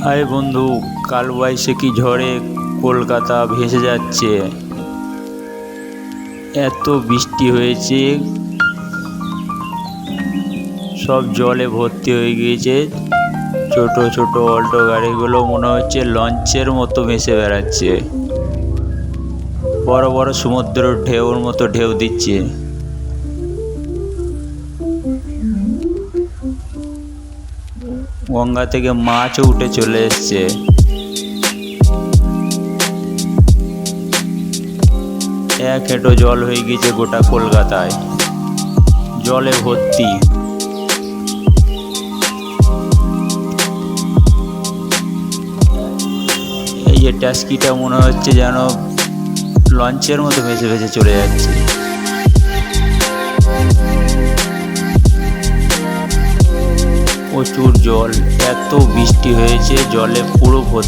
High বন্ধু, কালবৈশাখী ঝড়ে কলকাতা ভেসে যাচ্ছে। এত বৃষ্টি হয়েছে, সব জলে ভর্তি হয়ে গিয়েছে। ছোট ছোট অল্টো গাড়িগুলো মনে হচ্ছে লঞ্চের মতো ভেসে বেড়াচ্ছে। বড় বড় সমুদ্রের ঢেউর মতো ঢেউ দিচ্ছে। গঙ্গা থেকে মাছও উঠে চলে এসছে। এক হেঁটো জল হয়ে গিয়েছে গোটা কলকাতায়, জলে ভর্তি। এই যে ট্যাক্সিটা মনে হচ্ছে যেন লঞ্চের মতো ভেসে ভেসে চলে যাচ্ছে। প্রচুর জল, এত বৃষ্টি হয়েছে, জলে পুরো ভর্তি।